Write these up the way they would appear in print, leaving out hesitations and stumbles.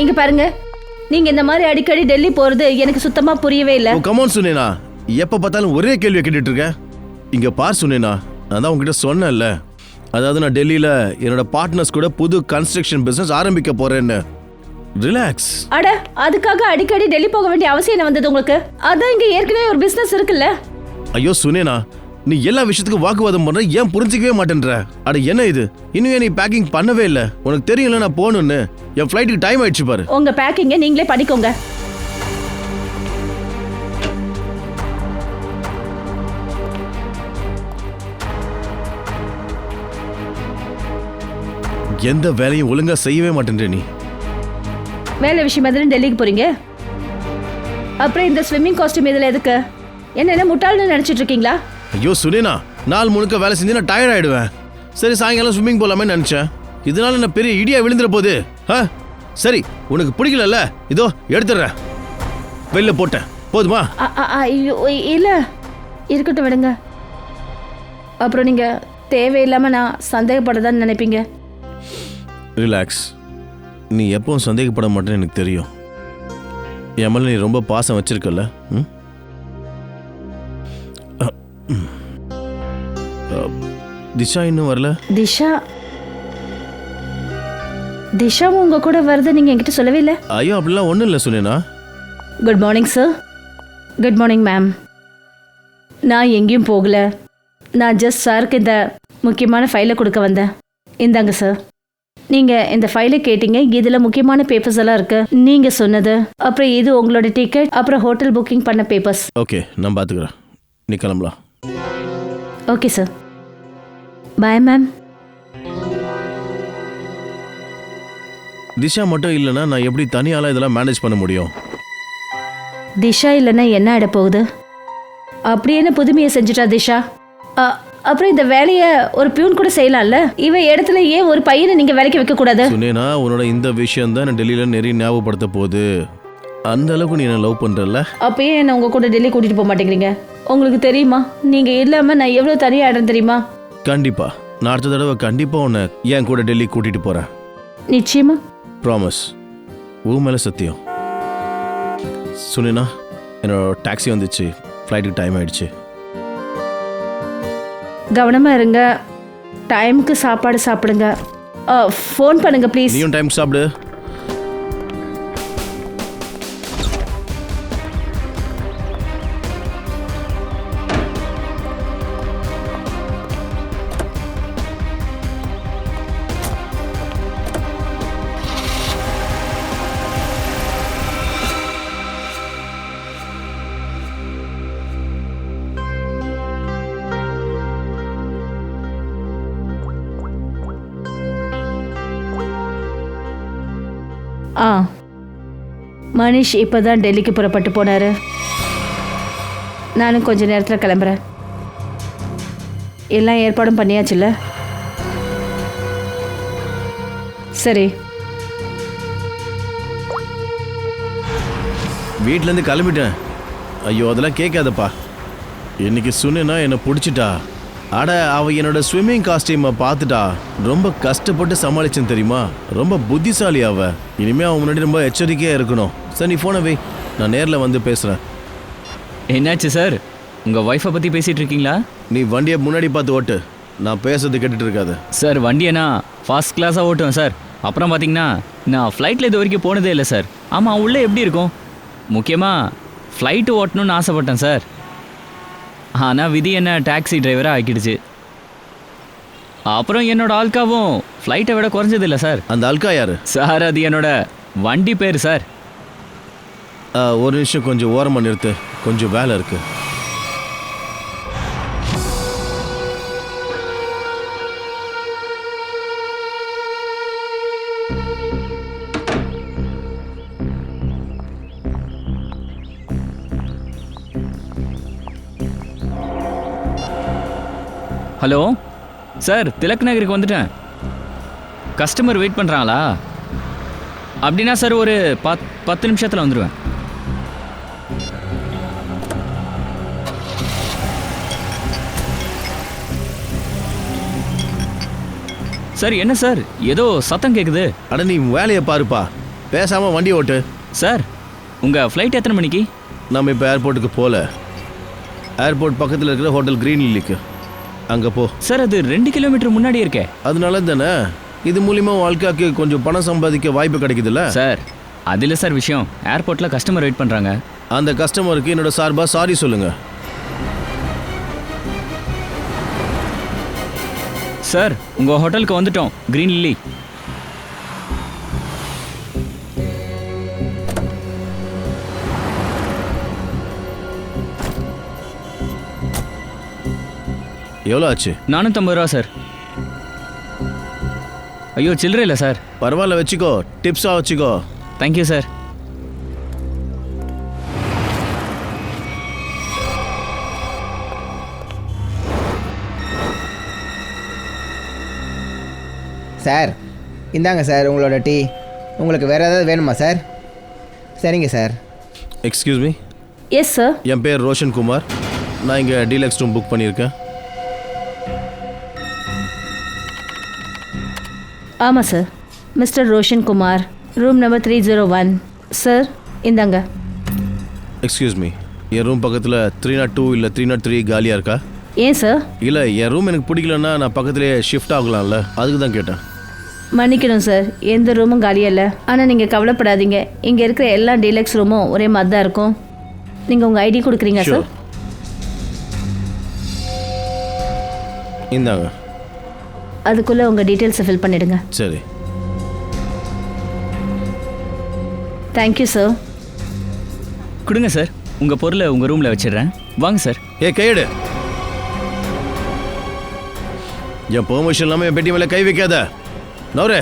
இங்க பாருங்க, நீங்க இந்த மாதிரி அடிக்கடி டெல்லி போறது எனக்கு சுத்தமா புரியவே இல்ல. கமான் சுனேனா, எப்ப பார்த்தாலும் ஒரே கேள்வியை கேட்டுட்டு இருக்க. இங்க பார் சுனேனா, நான் தான் உங்ககிட்ட சொன்னேன்ல, அதாவது நான் டெல்லியில என்னோட பார்ட்னர்ஸ் கூட புது கன்ஸ்ட்ரக்ஷன் பிசினஸ் ஆரம்பிக்க போறேன்னு. ரிலாக்ஸ். அட, அதுக்காக அடிக்கடி டெல்லி போக வேண்டிய அவசியம் என்ன வந்தது உங்களுக்கு? அதான் இங்க ஏற்கனவே ஒரு பிசினஸ் இருக்குல்ல. ஐயோ சுனேனா, நீ எல்லா விஷயத்துக்கும் வாக்குவாதம் பண்ற, ஏன் புரிஞ்சிக்கவே மாட்டேன்ற? அட என்ன இது, இன்னும் நீ பேக்கிங் பண்ணவே இல்ல? உனக்கு தெரியும்ல நான் போகணும்னு. என் ஃப்ளைட்டுக்கு டைம் ஆயிடுச்சு பாரு. உங்க பேக்கிங்க நீங்களே பண்ணிக்கோங்க. எந்த வேலையும் ஒழுங்கா செய்யவே மாட்டேன்ற நீ. வேலை விஷயமா தானே டெல்லிக்கு போறீங்க? அப்புறம் இந்த ஸ்விம்மிங் காஸ்டியூம் இதுல எதுக்கு? என்ன முட்டாள்னு நினைச்சிட்டு இருக்கீங்களா? ஐயோ சுனேனா, நாள் முழுக்க வேலை செஞ்சு நான் டயர்ட் ஆயிடுவேன். சரி சாயங்காலம் ஸ்விம்மிங் போலாமே நினைச்சேன். இதனால என்ன பெரிய இடியா விழுந்துற போகுது? சரி, உனக்கு பிடிக்கல, இதோ எடுத்துடுறேன். வெளில போட்டேன், போதுமா? இல்ல, இருக்கட்டும், விடுங்க. அப்புறம் நீங்க தேவையில்லாம நான் சந்தேகப்படதான்னு நினைப்பீங்க. ரிலாக்ஸ். நீ எப்பவும் சந்தேகப்பட மாட்டேன்னு எனக்கு தெரியும். என் மேல நீ ரொம்ப பாசம் வச்சிருக்கல. திஷா இன்னும் வரல. திஷாவும் உங்க கூட வருது நீங்க என்கிட்ட சொல்லவே இல்லை. ஐயோ அப்படிலாம் ஒன்றும் இல்லை Sunaina. Good morning sir. Good morning ma'am. நான் எங்கேயும் போகல. நான் ஜஸ்ட் சாருக்கு இந்த முக்கியமான ஃபைலை கொடுக்க வந்தேன். இந்தாங்க சார். நீங்க இந்த ஃபைலை கேட்டீங்க. இதுல முக்கியமான பேப்பர்ஸ் எல்லாம் இருக்கு. நீங்க சொன்னது, அப்புறம் இது உங்களோட டிக்கெட், அப்புறம் ஹோட்டல் புக்கிங் பண்ண பேப்பர்ஸ். ஓகே, நான் பாத்துக்கிறேன். நீ கிளம்பலாம். Okay sir. Bye ma'am. Disha மட்டும் இல்லைன்னா நான் எப்படி தனியால இதெல்லாம் மேனேஜ் பண்ண முடியும்? திஷா இல்லைன்னா என்ன ஆயிட போகுது? அப்படி என்ன புதுமையை செஞ்சுட்டா திஷா? அப்புறம் இந்த வேலையை ஒரு பியூன் கூட செய்யலாம்ல. இவ இடத்துல ஏன் ஒரு பையனை நீங்க வேலைக்கு வைக்க கூடாது? சுனேனா, உன்னோட இந்த விஷயம் தான் டெல்லியில நிறைய ஞாபகப்படுத்த போகுது. அந்த அளவுக்கு நீ என்ன லவ் பண்றல. அப்பயே என்ன உங்க கூட டெல்லி கூட்டிட்டு போக மாட்டேங்கிறீங்க? உங்களுக்கு தெரியுமா, நீங்க இல்லாம நான் எவ்வளவு தனியா ஆயிடும் தெரியுமா? கண்டிப்பா, நான் அடுத்த தடவை கண்டிப்பா உன்னை என் கூட டெல்லி கூட்டிட்டு போறேன். நிச்சயமா. ப்ராமிஸ். உன் மேல சத்தியம். சுனேனா, என்னோட டாக்ஸி வந்துச்சு. ஃப்ளைட்டுக்கு டைம் ஆயிடுச்சு. கவனமா இருங்க. டைமுக்கு சாப்பாடு சாப்பிடுங்க. ஃபோன் பண்ணுங்க ப்ளீஸ். நீயும் டைம் சாப்பிடு. மனிஷ் இப்போதான் டெல்லிக்கு புறப்பட்டு போனாரு. நானும் கொஞ்ச நேரத்தில் கிளம்புறேன். எல்லாம் ஏற்பாடும் பண்ணியாச்சுல்ல? சரி. வீட்டிலேருந்து கிளம்பிட்டேன். ஐயோ அதெல்லாம் கேட்காதப்பா. இன்னைக்கு சுனேனா என்னை பிடிச்சிட்டா. அட, அவ என்னோட ஸ்விம்மிங் காஸ்டியூமை பார்த்துட்டா. ரொம்ப கஷ்டப்பட்டு சமாளிச்சேன் தெரியுமா. ரொம்ப புத்திசாலி அவ. இனிமே அவன் முன்னாடி ரொம்ப எச்சரிக்கையா இருக்கணும். சார், நீ போன வை, நான் நேரில் வந்து பேசுறேன். என்னாச்சு சார், உங்க ஒய்ஃபை பத்தி பேசிட்டு இருக்கீங்களா? நீ வண்டியை முன்னாடி பார்த்து ஓட்டு, நான் பேசுறது கேட்டுட்டு இருக்காது. சார், வண்டியை நான் ஃபர்ஸ்ட் கிளாஸாக ஓட்டுவேன் சார். அப்புறம் பார்த்தீங்கன்னா நான் ஃப்ளைட்டில் இது வரைக்கும் போனதே இல்லை சார். ஆமாம், உள்ளே எப்படி இருக்கும்? முக்கியமாக ஃப்ளைட்டு ஓட்டணும்னு ஆசைப்பட்டேன் சார். ஆனால் விதி என்ன டாக்ஸி டிரைவராக ஆக்கிடுச்சு. அப்புறம் என்னோட ஆல்காவும் ஃப்ளைட்டை விட குறைஞ்சது இல்லை சார். அந்த ஆல்கா யாரு சார்? அது என்னோட வண்டி பேர் சார். ஒரு நிமிஷம் கொஞ்சம் ஓரமாக நிறுத்து, கொஞ்சம் வேலை இருக்கு. ஹலோ சார், திலக் நகருக்கு வந்துட்டேன். கஸ்டமர் வெயிட் பண்ணுறாங்களா? அப்படின்னா சார் ஒரு 10 நிமிஷத்தில் வந்துடுவேன். சார் என்ன சார், ஏதோ சத்தம் கேட்குது. அட, நீ வேலையை பாருப்பா. பேசாமல் வண்டி ஓட்டு. சார் உங்கள் ஃப்ளைட் எத்தனை மணிக்கு? நம்ம இப்போ ஏர்போர்ட்டுக்கு போகல. ஏர்போர்ட் பக்கத்தில் இருக்கிற ஹோட்டல் க்ரீன் லில்லிக்கு அங்கே போ. சார் அது 2 கிலோமீட்டர் முன்னாடி இருக்கே. அதனால தானே இது மூலிமா வாழ்க்கைக்கு கொஞ்சம் பணம் சம்பாதிக்க வாய்ப்பு கிடைக்குதுல்ல. சார் அதில் சார் விஷயம், ஏர்போர்ட்டில் கஸ்டமர் வெயிட் பண்ணுறாங்க. அந்த கஸ்டமருக்கு என்னோட சார்பாக சாரி சொல்லுங்கள். சார் உங்கள் ஹோட்டலுக்கு வந்துட்டோம், க்ரீன் லில்லி. எவ்வளோ ஆச்சு? 450 ரூபா சார். ஐயோ சில்லறை இல்லை சார். பரவாயில்ல, வச்சுக்கோ, டிப்ஸாக வச்சுக்கோ. Thank you sir. சார் இந்தாங்க சார் உங்களோட டீ. உங்களுக்கு வேறு ஏதாவது வேணுமா சார்? சரிங்க sir. Excuse me. Yes sir. என் பேர் ரோஷன் குமார். நான் இங்கே டீலக்ஸ் ரூம் புக் பண்ணியிருக்கேன். ஆமாம் sir. Mister Roshan Kumar, room number 301. Sir இந்தாங்க. எக்ஸ்கியூஸ் மீ, என் ரூம் பக்கத்தில் 302 இல்லை 303 காலியாக இருக்கா? ஏன் சார்? இல்லை, என் ரூம் எனக்கு பிடிக்கலன்னா நான் பக்கத்துலேயே ஷிஃப்ட் ஆகலாம்ல, அதுக்கு தான் கேட்டேன். மன்னிக்கணும் சார், எந்த ரூமும் காலியாக இல்லை. ஆனால் நீங்கள் கவலைப்படாதீங்க, இங்கே இருக்கிற எல்லா டீலக்ஸ் ரூமும் ஒரே மாதிரி தான் இருக்கும். நீங்கள் உங்கள் ஐடி கொடுக்குறீங்க சார்? இந்தாங்க. அதுக்குள்ளே உங்கள் டீட்டெயில்ஸை ஃபில் பண்ணிடுங்க. சரி. Thank you sir. கொடுங்க சார், உங்கள் பொருளை உங்கள் ரூமில் வச்சிடுறேன். வாங்க சார். கையெடு. என் பெர்மிஷன் இல்லாமல் என் பெட்டி மேலே கை வைக்காத. நவரே.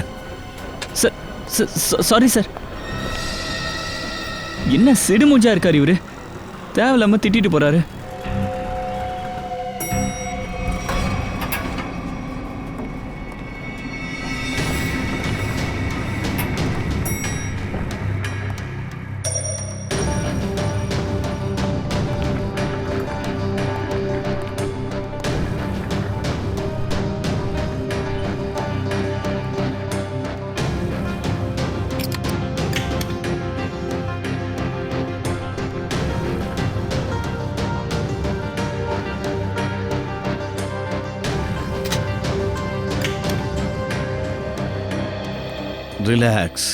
Sir sorry sir. என்ன சிடுமூஞ்சா இருக்கார் இவரு, தேவையில்லாமல் திட்டிட்டு போகிறாரு. ரிலாக்ஸ்.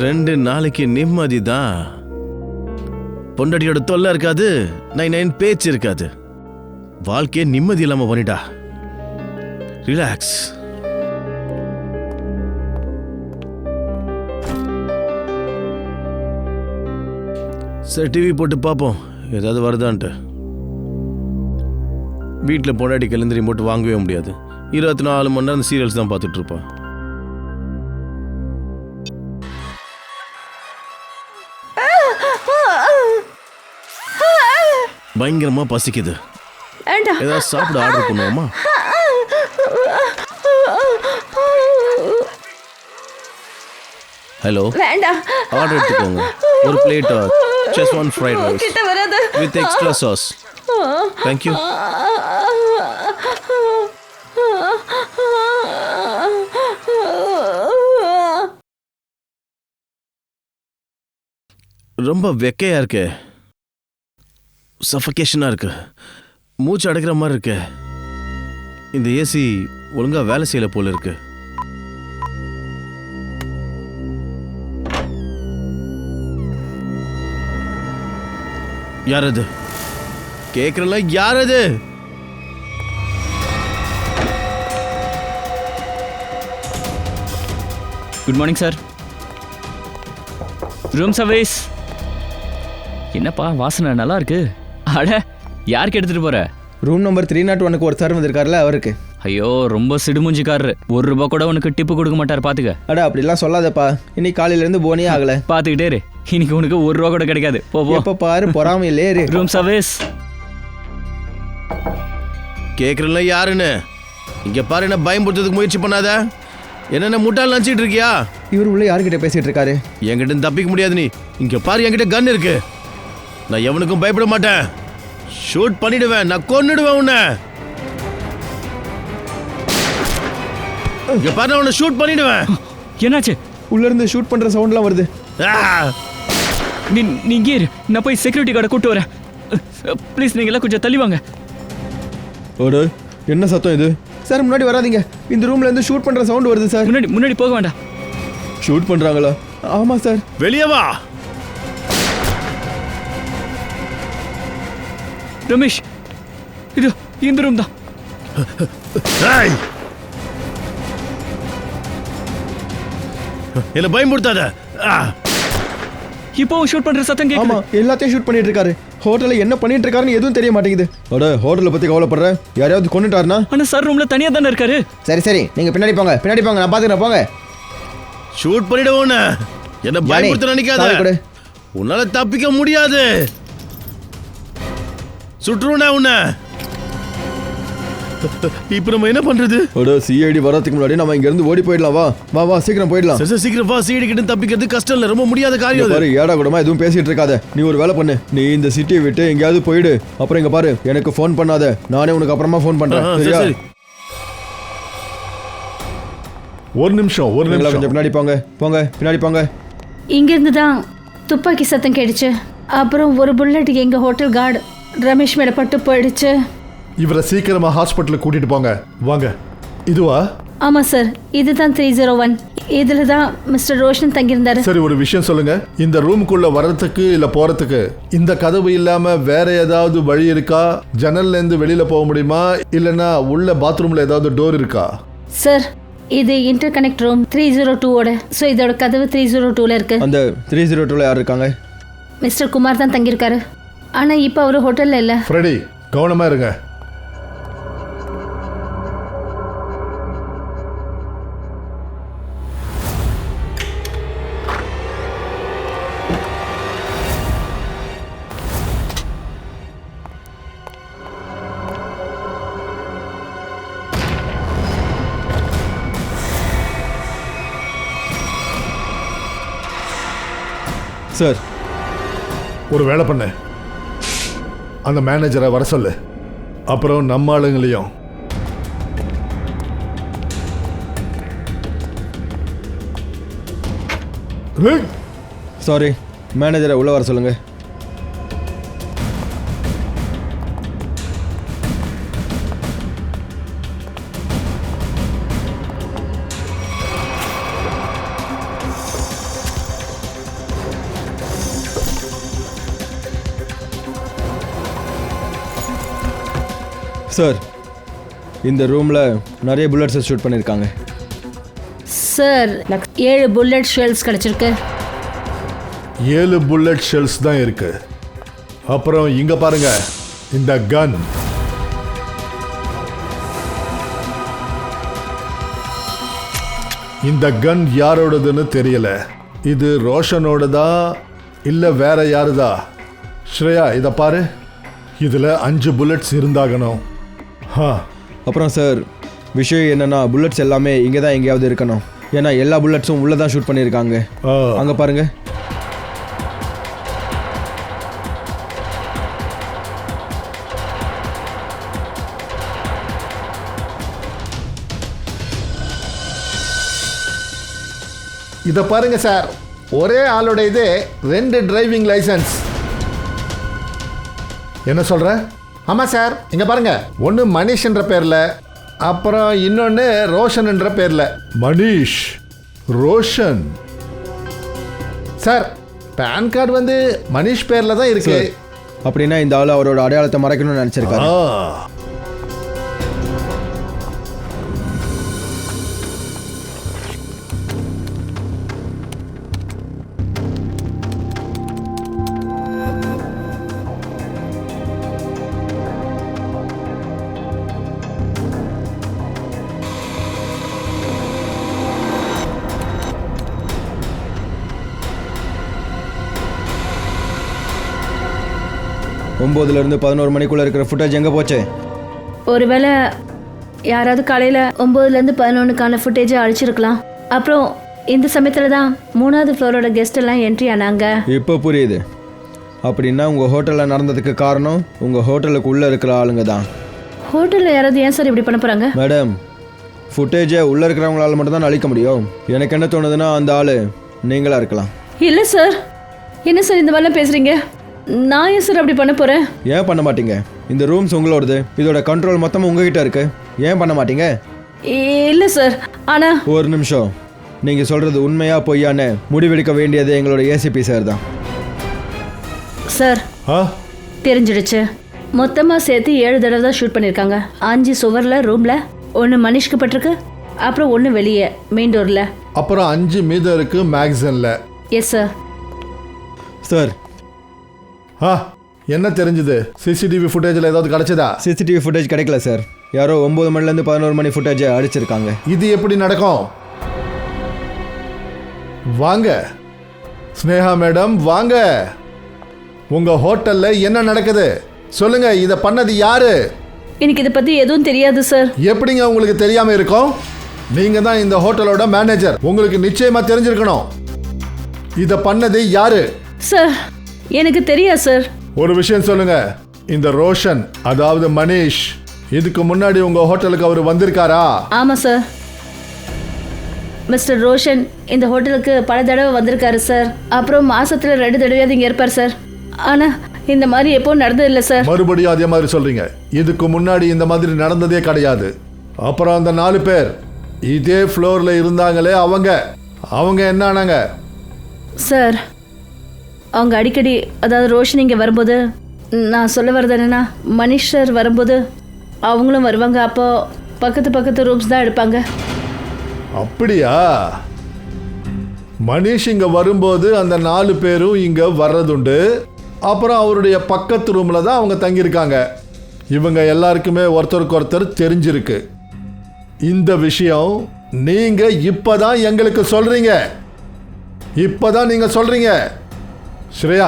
ரெண்டு நாளைக்கு நிம்மதி தான். பொண்டாட்டியோட தொல்லை இருக்காது, 9 பேச்சு இருக்காது. வாழ்க்கையே நிம்மதி இல்லாம பண்ணிட்டா. ரிலாக்ஸ். சரி, டிவி போட்டு பார்ப்போம் ஏதாவது வருதான்ட்டு. வீட்டில் பொண்டாட்டி கிளந்து ரிமோட் வாங்கவே முடியாது. 24 மணி நேரம் சீரியல்ஸ் தான் பார்த்துட்டு இருப்பான். பயங்கரமா பசிக்குது. ஏதாவது சாப்பிட ஆர்டர் பண்ணுவோமா? ஹலோ, வேண்டாம். ஆர்டர் எடுத்துக்கோங்க. ஒரு plate schezwan fried rice with extra sauce. Thank you. ரொம்ப வெக்கையா இருக்கு, சஃபகேஷனா இருக்கு, மூச்சு அடைக்கிற மாதிரி இருக்கு. இந்த ஏசி ஒழுங்கா வேலை செய்யல போல இருக்கு. யார் அது? கேக்குறல, யார் அது? Good morning sir. Room service. என்னப்பா வாசனை நல்லா இருக்கு. அட, யாருக்கு எடுத்துட்டு போற? ரூம் நம்பர் 301க்கு ஒரு சார் வந்திருக்காருல, அவருக்கு. ஐயோ, ரொம்ப சிடுமுஞ்சிக்காரரு. ₹1 கூட உனக்கு டிப்பு கொடுக்க மாட்டார், பாத்துக்க. அட அப்படிலாம் சொல்லாதப்பா, இன்னைக்கு காலையிலேருந்து போனே ஆகலை. பாத்துக்கிட்டே இரு, இன்னைக்கு உனக்கு ₹1 கூட கிடைக்காது. போ போ. எப்போ பாரு பொறாமையிலே இரு. Room service. கேக்குறல யாருன்னு? இங்க பாரு, என்ன பயம்படுத்துறதுக்கு முயற்சி பண்ணாத. என்னென்ன முட்டாள் நினச்சிட்டு இருக்கியா? இவர் உள்ள யாருக்கிட்ட பேசிட்டு இருக்காரு? என்கிட்ட தப்பிக்க முடியாது. நீ இங்க பாரு, என்கிட்ட கன் இருக்கு. நான் எவனுக்கும் பயப்பட மாட்டேன். ஷூட் பண்ணிடுவேன், நான் கொன்னுடுவேன் உன்னை. இங்க பாரு, உன்னை ஷூட் பண்ணிடுவேன். என்னாச்சு? உள்ள இருந்து ஷூட் பண்ற சவுண்ட்லாம் வருது. ஆ! நீ இங்கே இரு, நான் போய் செக்யூரிட்டி கார்டை கூட்டு வரேன். ப்ளீஸ் நீங்க எல்லாம் கொஞ்சம் தள்ளி வாங்க. ஒரு என்ன சத்தம் இது? சார் முன்னாடி வராதீங்க, இந்த ரூம்ல இருந்து ஷூட் பண்ற சவுண்ட் வருது சார். முன்னாடி போக வேண்டாம். ஷூட் பண்றாங்களா? ஆமா சார். வெளியே வா. ரமேஷ், இது இந்த ரூம் தான். ஏய்! என்ன பயமுறுத்தாத. ஆ! இப்போ ஷூட் பண்ற சத்தம் ஆமா, கேக்குது. எல்லாத்தையும் ஷூட் பண்ணிட்டு இருக்காரு. ஹோட்டல்ல என்ன பண்ணிட்டு இருக்காருன்னு எதுவும் தெரிய மாட்டேங்குது. அட, ஹோட்டலை பத்தி கவலைப்படுறேன், யாரையாவது கொண்டுட்டாருனா? ஆனா சார் ரூம்ல தனியா தானே இருக்காரு. சரி, நீங்க பின்னாடி போங்க, நான் பாத்துக்கிறேன், போங்க. ஷூட் பண்ணிடுவோம் உன்னை. என்ன பயமுறுத்த நினைக்காத. சாவி கொடு. உன்னால தப்பிக்க முடியாது. சுற்றுவா உன்னை. இப்ப நம்ம என்ன பண்றது? அட, சிஐடி வரதுக்கு முன்னாடி நம்ம இங்க இருந்து ஓடி போயிடலாம். வா சீக்கிரம் போயிடலாம். சரி, சீக்கிரம் வா. சீடி கிட்ட தப்பிக்கிறது கஷ்டம் இல்ல, ரொம்ப முடியாத காரியம் அது. பாரு, ஏடா கூடமா எதுவும் பேசிட்டு இருக்காத. நீ ஒரு வேலை பண்ணு, நீ இந்த சிட்டியை விட்டு எங்கேயாவது போயிடு. அப்புறம் இங்க பாரு, எனக்கு ஃபோன் பண்ணாத, நானே உனக்கு அப்புறமா ஃபோன் பண்றேன். சரியா? ஒரு நிமிஷம் கொஞ்சம் பின்னாடி போங்க, பின்னாடி போங்க. இங்கிருந்து தான் துப்பாக்கி சத்தம் கேட்டுச்சு. அப்புறம் ஒரு புல்லட் எங்க ஹோட்டல் கார்டு ரமேஷ் மேல பட்டு போயிடுச்சு. இவரை சீக்கிரமா ஹாஸ்பிட்டலுக்கு கூட்டிட்டு போங்க. வாங்க. இதுவா? ஆமா சார், இதுதான் 301. இதுல தான் மிஸ்டர் ரோஷன் தங்கியிருந்தாரு. சரி, ஒரு விஷயம் சொல்லுங்க. இந்த ரூமுக்குள்ள வர்றதுக்கு இல்ல போறதுக்கு இந்த கதவு இல்லாம வேற ஏதாவது வழி இருக்கா? ஜன்னல்ல இருந்து வெளியில போக முடியுமா? இல்லனா உள்ள பாத்ரூம்ல ஏதாவது டோர் இருக்கா? சார், இது இன்டர் கனெக்ட் ரூம் 302ஓட. ஸோ இதோட கதவு 302ல இருக்கு. அந்த 302ல யார் இருக்காங்க? மிஸ்டர் குமார் தான் தங்கியிருக்காரு. ஆனா இப்போ அவரு ஹோட்டல்ல இல்ல. ஃப்ரெடி, கவனமா இருங்க. சார், ஒரு வேலை பண்ணு, அந்த மேனேஜரை வர சொல்லு. அப்புறம் நம்ம ஆளுங்களையும். சாரி, மேனேஜரை உள்ள வர சொல்லுங்க. சார், இந்த ரூமில் நிறைய புல்லட்ஸை ஷூட் பண்ணியிருக்காங்க. சார், 7 புல்லட் ஷெல்ஸ் கிடைச்சிருக்கு. 7 புல்லட் ஷெல்ஸ் தான் இருக்கு. அப்புறம் இங்க பாருங்க, இந்த கன். இந்த கன் யாரோடதுன்னு தெரியல. இது ரோஷனோடதா இல்ல வேற யாருதா? ஸ்ரேயா, இதை பாரு, இதுல 5 புல்லட்ஸ் இருந்தாகணும். அப்புறம் சார், விஷயம் என்னன்னா, புல்லட்ஸ் எல்லாமே இங்கே தான் எங்கேயாவது இருக்கணும். ஏன்னா எல்லா புல்லட்ஸும் உள்ளே தான் ஷூட் பண்ணியிருக்காங்க. அங்கே பாருங்க. இதை பாருங்க சார், ஒரே ஆளோட இது 2 டிரைவிங் லைசன்ஸ். என்ன சொல்ற? ஆமா சார், இங்க பாருங்க, ஒன்று மனிஷ் என்ற பேர்ல, அப்புறம் இன்னொன்று ரோஷன் என்ற பேர்ல. Manish, Roshan. Sir, PAN card வந்து மனிஷ் பேர்ல தான் இருக்கு. அப்படின்னா இந்த ஆள் அவரோட அடையாளத்தை மறைக்கணும்னு நினைச்சிருக்காரு. 9லேருந்து 11 மணிக்குள்ளே இருக்கிற ஃபுட்டேஜ் எங்கே போச்சு? ஒருவேளை யாராவது காலையில் 9லேருந்து 11க்கான ஃபுட்டேஜை அழிச்சிருக்கலாம். அப்புறம் இந்த சமயத்தில் தான் 3வது ஃப்ளோரோட கெஸ்ட் எல்லாம் என்ட்ரி ஆனாங்க. இப்போ புரியுது. அப்படின்னா உங்கள் ஹோட்டலில் நடந்ததுக்கு காரணம் உங்கள் ஹோட்டலுக்கு உள்ளே இருக்கிற ஆளுங்க தான். ஹோட்டலில் யாராவது ஏன் சார் இப்படி பண்ண போகிறாங்க? மேடம், ஃபுட்டேஜை உள்ளே இருக்கிறவங்களால மட்டும்தான் அழிக்க முடியும். எனக்கு என்ன தோணுதுன்னா அந்த ஆள் நீங்களாக இருக்கலாம். இல்லை சார், என்ன சார் இந்த மாதிரிலாம் பேசுகிறீங்க? நான் ஏன் சார் அப்படி பண்ண போகிறேன்? ஏன் பண்ண மாட்டீங்க? இந்த ரூம்ஸ் உங்களோடது, இதோட கண்ட்ரோல் மொத்தமாக உங்ககிட்ட இருக்கு. ஏன் பண்ண மாட்டீங்க? இல்லை சார், ஆனால் ஒரு நிமிஷம், நீங்கள் சொல்கிறது உண்மையா பொய்யான்னு முடிவெடுக்க வேண்டியது எங்களோட ஏசிபி சார் தான். சார் ஆ தெரிஞ்சிடுச்சு. மொத்தமாக சேர்த்து 7 தடவை தான் ஷூட் பண்ணியிருக்காங்க. 5 சுவரில் ரூமில், 1 மனிஷ்க்கு பட்டிருக்கு, அப்புறம் 1 வெளியே மெயின் டோரில். அப்புறம் 5 மீதம் இருக்கு மேக்சினில். Yes sir. சார், ஆ என்ன தெரிஞ்சுது? சிசிடிவி ஃபுட்டேஜில் ஏதாவது கிடைச்சதா? சிசிடிவி ஃபுட்டேஜ் கிடைக்கல சார். யாரோ 9 மணிலேருந்து 11 மணி ஃபுட்டேஜை அடிச்சிருக்காங்க. இது எப்படி நடக்கும்? வாங்க ஸ்னேகா மேடம், வாங்க. உங்க ஹோட்டல்ல என்ன நடக்குது சொல்லுங்க. இதை பண்ணது யாரு? எனக்கு இதை பற்றி எதுவும் தெரியாது சார். எப்படிங்க உங்களுக்கு தெரியாம இருக்கும்? நீங்க தான் இந்த ஹோட்டலோட மேனேஜர், உங்களுக்கு நிச்சயமா தெரிஞ்சிருக்கணும். இதை பண்ணது யாரு? சார் எனக்கு தெரியாது சார். ஒரு விஷயம் சொல்லுங்க, இந்த ரோஷன் அதாவது மனிஷ் இதுக்கு முன்னாடி உங்க ஹோட்டலுக்கு அவர் வந்திருக்காரா? ஆமாம் சார், மிஸ்டர் ரோஷன் இந்த ஹோட்டலுக்கு பல தடவை வந்திருக்காரு சார். அப்புறம் மாசத்துல 2 தடவையாவது இங்கே இருப்பார் சார். ஆனால் இந்த மாதிரி எப்போ நடந்ததில்லை சார். மறுபடியும் அதே மாதிரி சொல்றீங்க. இதுக்கு முன்னாடி இந்த மாதிரி நடந்ததே கிடையாது. அப்புறம் அந்த 4 பேர் இதே ஃப்ளோர்ல இருந்தாங்களே, அவங்க என்ன ஆனாங்க? சார் அவங்க அடிக்கடி, அதாவது ரோஷன் இங்கே வரும்போது, நான் சொல்ல வர்றது என்னன்னா, மனிஷ் சார் வரும்போது அவங்களும் வருவாங்க. அப்போ பக்கத்து ரூம்ஸ் தான் எடுப்பாங்க. அப்படியா? மனிஷ் இங்க வரும்போது அந்த 4 பேரும் இங்க வர்றதுண்டு. அப்புறம் அவருடைய பக்கத்து ரூம்ல தான் அவங்க தங்கியிருக்காங்க. இவங்க எல்லாருக்குமே ஒருத்தருக்கு ஒருத்தர் தெரிஞ்சிருக்கு. இந்த விஷயம் நீங்க இப்பதான் எங்களுக்கு சொல்றீங்க. இப்பதான் நீங்க சொல்றீங்க. ஸ்ரேயா,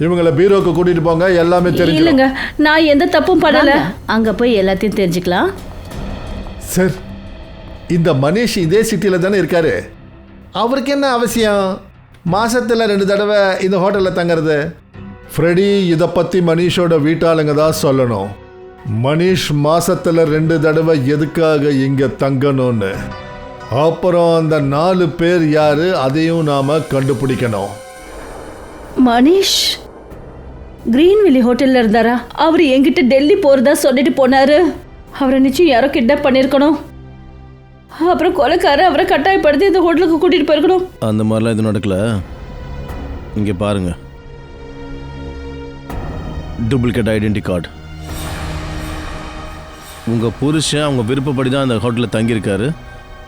இவங்களை பீரோக்கு கூட்டிட்டு போங்க, எல்லாமே தெரியும். இல்லைங்க, நான் எந்த தப்பும் பண்ணல. அங்க போய் எல்லாத்தையும் தெரிஞ்சுக்கலாம். சார், இந்த மனிஷ் இதே சிட்டியில் தானே இருக்காரு. அவருக்கு என்ன அவசியம் மாசத்துல 2 தடவை இந்த ஹோட்டலில் தங்குறது? ஃப்ரெடி, இதை பற்றி மனிஷோட வீட்டாளுங்க தான் சொல்லணும். மனிஷ் மாசத்துல 2 தடவை எதுக்காக இங்கே தங்கணும்னு. அப்புறம் அந்த 4 பேர் யாரு அதையும் நாம கண்டுபிடிக்கணும். மனிஷ் கிரீன்வில்லி ஹோட்டல்ல இருந்தாரா? அவர் என்கிட்ட டெல்லி போறதா சொல்லிட்டு போனாரு. அவரை நிச்சயம் யாரோ கிட்னாப் பண்ணிருக்கணும். அப்புறம் கொலைக்காரர் அவரை கட்டாயப்படுத்தி இந்த ஹோட்டலுக்கு கூட்டிட்டு போயிருக்கணும். அந்த மாதிரிலாம் எதுவும் நடக்கல. இங்கே பாருங்க, டூப்ளிகேட் ஐடென்டி கார்டு. உங்கள் புருஷன் அவங்க விருப்பப்படி தான் அந்த ஹோட்டலில் தங்கியிருக்காரு,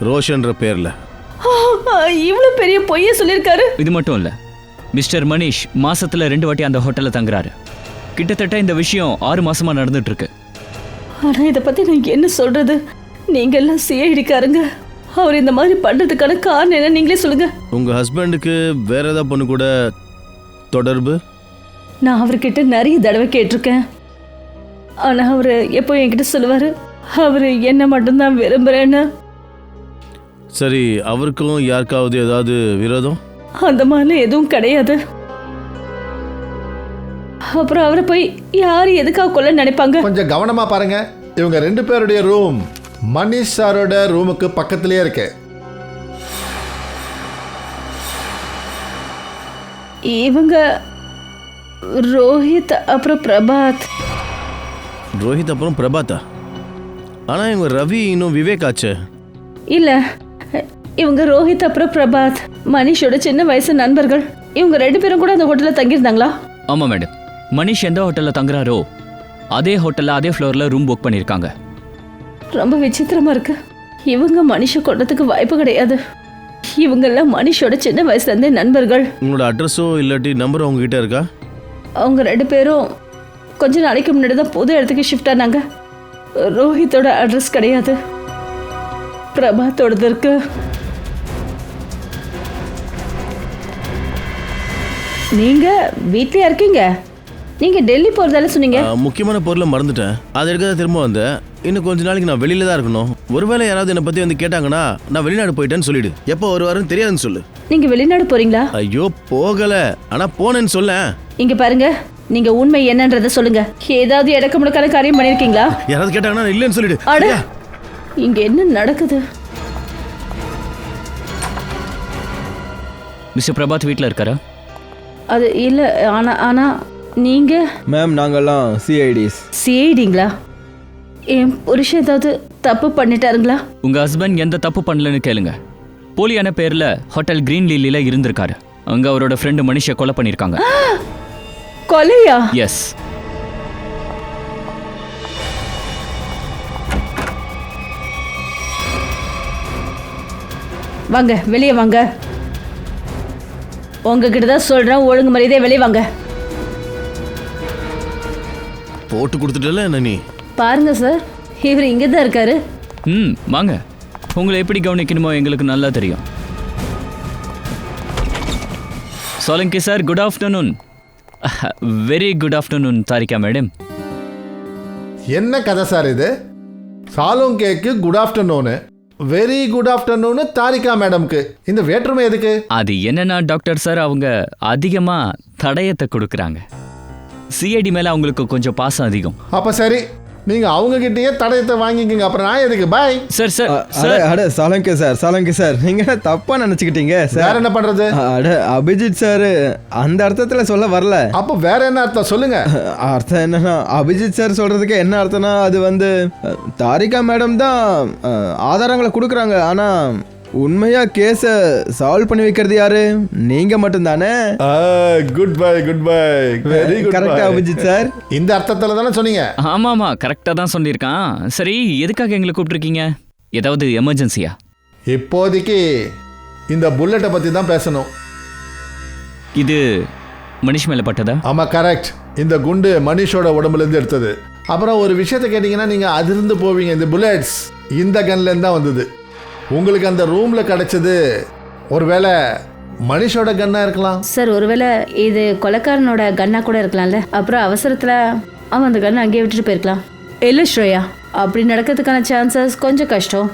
ரோஷன்ற பேரில். இவ்வளோ பெரிய பொய்ய சொல்லியிருக்காரு. இது மட்டும் இல்லை, மிஸ்டர் மனிஷ் மாசத்துல 2 வாட்டி அந்த ஹோட்டலில் தங்குறாரு. கிட்டத்தட்ட இந்த விஷயம் 6 மாசமா நடந்துட்டு இருக்கு. ஆனால் இதை பற்றி நான் என்ன சொல்றது? நீங்க எல்லாம் சிஐடிக்காரங்க. அவர் இந்த மாதிரி பண்றதுக்கான காரணம் என்ன நீங்களே சொல்லுங்க. உங்கள் ஹஸ்பண்டுக்கு வேற ஏதாவது பொண்ணு கூட தொடர்பு? நான் அவர்கிட்ட நிறைய தடவை கேட்டிருக்கேன். ஆனால் அவர் எப்போ என்கிட்ட சொல்லுவார், அவர் என்ன மட்டும்தான் விரும்புகிறேன்னு. சரி, அவருக்கும் யாருக்காவது ஏதாவது விரோதம்? அந்த மாதிரிலாம் எதுவும் கிடையாது. அப்புறம் அவரை போய் யார் எதுக்காக கொல்ல நினைப்பாங்க? கொஞ்சம் கவனமா பாருங்க. இவங்க 2 பேருடைய ரூம் மனிஷ் சாரோட ரூமுக்கு பக்கத்திலேயே இருக்கு. இவங்க ரோஹித் அப்புறம் பிரபாத். ரோஹித் அப்புறம் பிரபாத்தா? ஆனால் இவங்க ரவி இன்னும் விவேக் ஆச்சு. இல்லை, இவங்க ரோஹித் அப்புறம் பிரபாத் மனிஷோட சின்ன வயசு நண்பர்கள். இவங்க 2 பேரும் கூட அந்த ஹோட்டலில் தங்கியிருந்தாங்களா? ஆமாம் மேடம், மனிஷ் எந்த ஹோட்டலில் தங்குறாரோ அதே ஹோட்டலில் அதே ஃப்ளோரில் ரூம் புக் பண்ணியிருக்காங்க. ரொம்ப விசித்திரமா இருக்கு. இவங்க மனுஷ கொண்டதுக்கு வாய்ப்பு கிடையாது. இவங்கெல்லாம் மனுஷோட சின்ன வயசுலேருந்தே நண்பர்கள். உங்களோட அட்ரஸோ இல்லாட்டி நம்பரும் உங்ககிட்ட இருக்கா? அவங்க 2 பேரும் கொஞ்ச நாளைக்கு முன்னாடி தான் புது இடத்துக்கு ஷிஃப்ட் ஆனாங்க. ரோஹித்தோட அட்ரஸ் கிடையாது, பிரபாத்தோடது இருக்கு. நீங்க வீட்லயா இருக்கீங்க? நீங்க டெல்லி போறதால சொன்னீங்க. முக்கியமான பொருளை மறந்துட்டேன், அதை எடுக்க திரும்ப வந்தேன். இன்னும் கொஞ்ச நாளைக்கு நான் வெளியில தான் இருக்கணும். ஒருவேளை யாராவது என்னை பத்தி வந்து கேட்டாங்கன்னா நான் வெளிநாடு போயிட்டேன்னு சொல்லிடு. எப்போ வருவாருன்னு தெரியாதுன்னு சொல்லு. நீங்க வெளிநாடு போறீங்களா? ஐயோ போகல, ஆனா போனேன்னு சொல்ல. இங்க பாருங்க, நீங்க உண்மை என்னன்றத சொல்லுங்க. ஏதாவது இடக்க முடக்கான காரியம் பண்ணிருக்கீங்களா? யாராவது கேட்டாங்கன்னா நான் இல்லைன்னு சொல்லிடு. அட, இங்க என்ன நடக்குது? மிஸ்டர் பிரபாத் வீட்டில் இருக்காரா? அது இல்ல, ஆனா நீங்க மேம் நாங்கெல்லாம் சிஐடிஸ். சிஐடிங்களா? என் புருஷன் ஏதாவது தப்பு பண்ணிட்டாருங்களா? உங்க ஹஸ்பண்ட் எந்த தப்பு பண்ணலன்னு கேளுங்க. போலியான பேர்ல ஹோட்டல் கிரீன் லில்லில இருந்திருக்காரு. அங்க அவரோட ஃப்ரெண்டு மனிஷை கொலை பண்ணிருக்காங்க. கொலையா? எஸ். வாங்க, வெளியே வாங்க. உங்ககிட்ட தான் சொல்றேன், ஒழுங்கு மரியாதை வெளியே வாங்க. போட்டு கொடுத்துட்டல என்ன நீ? பாருங்க சார், இவர் இங்கே தான் இருக்காரு. வாங்க. உங்களை எப்படி கவனிக்கணுமோ எங்களுக்கு நல்லா தெரியும். Solanki sir, good afternoon. Very good afternoon Tarika madam. என்ன கதை சார் இது? சாலோங்கேக்கு good afternoon, very good afternoon Tarika மேடம்க்கு. இந்த வேற்றுமை எதுக்கு? அது என்னன்னா டாக்டர் சார், அவங்க அதிகமா தடயத்தை கொடுக்குறாங்க. சிஐடி மேல அவங்களுக்கு கொஞ்சம் பாசம் அதிகம். அப்ப சரி, நீங்க அவங்க கிட்டயே தடயத்தை வாங்கிக்கங்க. அப்புறம் நான் எதுக்கு? Bye sir. சார் அட சாலங்கி சார் நீங்க தப்பா நினைச்சுக்கிட்டீங்க சார். வேற என்ன பண்றது? அட அபிஜித் சார் அந்த அர்த்தத்துல சொல்ல வரல. அப்போ வேற என்ன அர்த்தம் சொல்லுங்க. அர்த்தம் என்னன்னா, அபிஜித் சார் சொல்றதுக்கு என்ன அர்த்தம்னா, அது வந்து தாரிகா மேடம் தான் ஆதாரங்களை கொடுக்குறாங்க. ஆனா உண்மையா கேஸ சால்வ் பண்ணி வைக்கிறது யாரு? நீங்க மட்டும் தானே. Good bye. Very good. கரெக்டா அபிஜித் சார்? இந்த அர்த்தத்துல தானே சொன்னீங்க? ஆமாமா, கரெக்டா தான் சொல்லியிருக்கான். சரி, எதுக்காக எங்களை கூப்பிட்டுருக்கீங்க? ஏதாவது எமர்ஜென்சியா? இப்போதைக்கு இந்த புல்லட்டை பத்தி தான் பேசணும். இது மனிஷ் மேல பட்டதா? ஆமா, கரெக்ட். இந்த குண்டு மனிஷோட உடம்புல இருந்து எடுத்தது. அப்புறம் ஒரு விஷயத்தை கேட்டீங்கன்னா நீங்க அதிலிருந்து போவீங்க. இந்த புல்லட்ஸ் இந்த கன்ல இருந்து தான் வந்தது. உங்களுக்கு அந்த ரூம்ல கிடைச்சது ஒருவேளை மனிஷோட கன்னா இருக்கலாம் சார். ஒருவேளை இது கொலைக்காரனோட கன்னா கூட இருக்கலாம்ல. அப்புறம் அவசரத்துல அவன் அந்த கன்னை அங்கேயே விட்டுட்டு போயிருக்கலாம். இல்லை ஸ்ரேயா, அப்படி நடக்கிறதுக்கான சான்சஸ் கொஞ்சம் கஷ்டம்.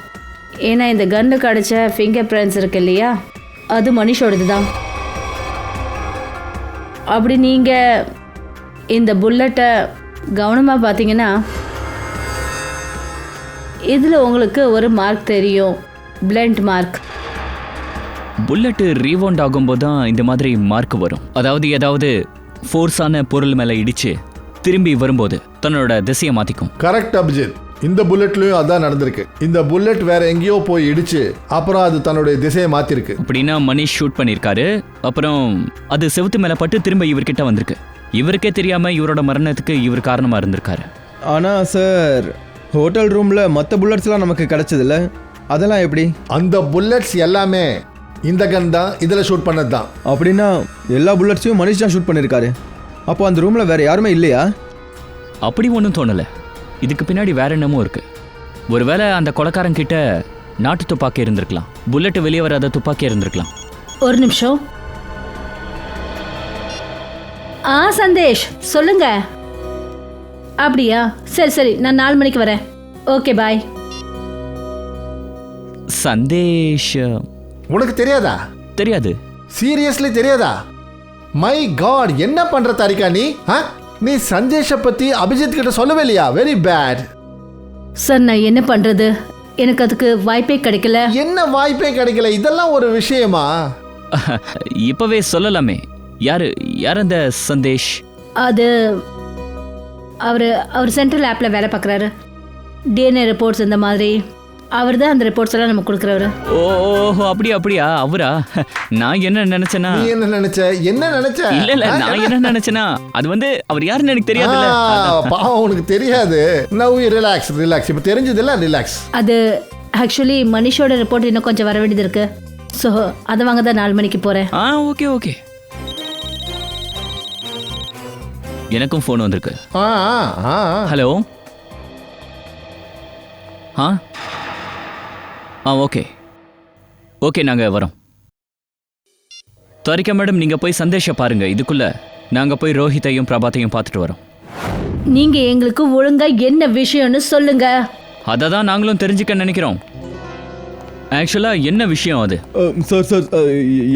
ஏன்னா இந்த கன்னு கிடைச்ச ஃபிங்கர் பிரிண்ட்ஸ் இருக்கு இல்லையா, அது மனிஷோடது தான். அப்படி நீங்க இந்த புல்லட்டை கவனமா பார்த்தீங்கன்னா இதுல உங்களுக்கு ஒரு மார்க் தெரியும், பிளண்ட் மார்க். புல்லட் ரீவவுண்ட் ஆகும்போது தான் இந்த மாதிரி மார்க் வரும். அதாவது ஏதாவது ஃபோர்ஸான பொருள் மேல இடிச்சு திரும்பி வரும்போது தன்னோட திசையை மாத்திக்கும். கரெக்ட் அபிஜித். இந்த புல்லட்லயும் அதான் நடந்திருக்கு. இந்த புல்லட் வேற எங்கேயோ போய் இடிச்சு அப்புறம் அது தன்னுடைய திசையை மாத்திருக்கு. அப்படின்னா மனிஷ் ஷூட் பண்ணியிருக்காரு. அப்புறம் அது செவுத்து மேல பட்டு திரும்ப இவர்கிட்ட வந்திருக்கு. இவருக்கே தெரியாம இவரோட மரணத்துக்கு இவர் காரணமா இருந்திருக்காரு. ஆனா சார், ஹோட்டல் ரூம்ல மற்ற புல்லட்ஸ்லாம் நமக்கு கிடைச்சதில்ல, அதெல்லாம் எப்படி? அந்த புல்லட்ஸ் எல்லாமே இந்த கன் தான் இதில் ஷூட் பண்ணது தான். அப்படின்னா எல்லா புல்லட்ஸையும் மனிஷ் தான் ஷூட் பண்ணியிருக்காரு. அப்போ அந்த ரூம்ல வேற யாருமே இல்லையா? அப்படி ஒன்றும் தோணலை. இதுக்கு பின்னாடி வேற என்னமோ இருக்கு. ஒருவேளை அந்த கொலைக்காரன் கிட்ட நாட்டு துப்பாக்கி இருந்திருக்கலாம். புல்லட் வெளியே வராத துப்பாக்கி இருந்திருக்கலாம். ஒரு நிமிஷம். சந்தேஷ் சொல்லுங்க. அப்படியா? சரி, நான் 4 மணிக்கு வரேன். ஓகே, பாய். சந்தேஷ் உனக்கு தெரியாதா? தெரியாது. சீரியஸ்லி தெரியாதா? மை காட், என்ன பண்ற தாரிகா நீ? நீ சந்தேஷ பத்தி அபிஜித் கிட்ட சொல்லவே இல்லையா? Very bad. சார், நான் என்ன பண்றது? எனக்கு அதுக்கு வாய்ப்பே கிடைக்கல. என்ன வாய்ப்பே கிடைக்கல? இதெல்லாம் ஒரு விஷயமா? இப்பவே சொல்லலாமே. யார் அந்த சந்தேஷ்? அது அவர் சென்ட்ரல் ஆப்பில் வேலை பார்க்குறாரு. டிஎன்ஏ ரிப்போர்ட்ஸ் இந்த மாதிரி. அவர் தான் அந்த ரிப்போர்ட்ஸ் எல்லாம் நமக்கு கொடுக்குறவரு. ஓஹோ, அப்படியா? அவரா? நான் என்ன நினைச்சேன்னா, நீ என்ன நினைச்ச? இல்ல நான் என்ன நினைச்சேன்னா, அது வந்து அவர் யாருன்னு எனக்கு தெரியாதுல்ல. பாவம், உனக்கு தெரியாது. Now relax. இப்போ தெரிஞ்சதில்ல, ரிலாக்ஸ். அது ஆக்சுவலி மனிஷோட ரிப்போர்ட் இன்னும் கொஞ்சம் வர வேண்டியது இருக்கு. ஸோ அதை வாங்க தான் 4 மணிக்கு போகிறேன். ஓகே. எனக்கும் ஃபோன் வந்திருக்கு. ஹலோ. ஓகே, நாங்கள் வரோம். தாரிகா மேடம், நீங்கள் போய் சந்தேஷை பாருங்க. இதுக்குள்ள நாங்கள் போய் ரோஹித்தையும் பிரபாத்தையும் பார்த்துட்டு வரோம். நீங்க எங்களுக்கு ஒழுங்கா என்ன விஷயம்னு சொல்லுங்க. அதை தான் நாங்களும் தெரிஞ்சுக்க நினைக்கிறோம். ஆக்சுவலாக என்ன விஷயம் அது? சார் சார்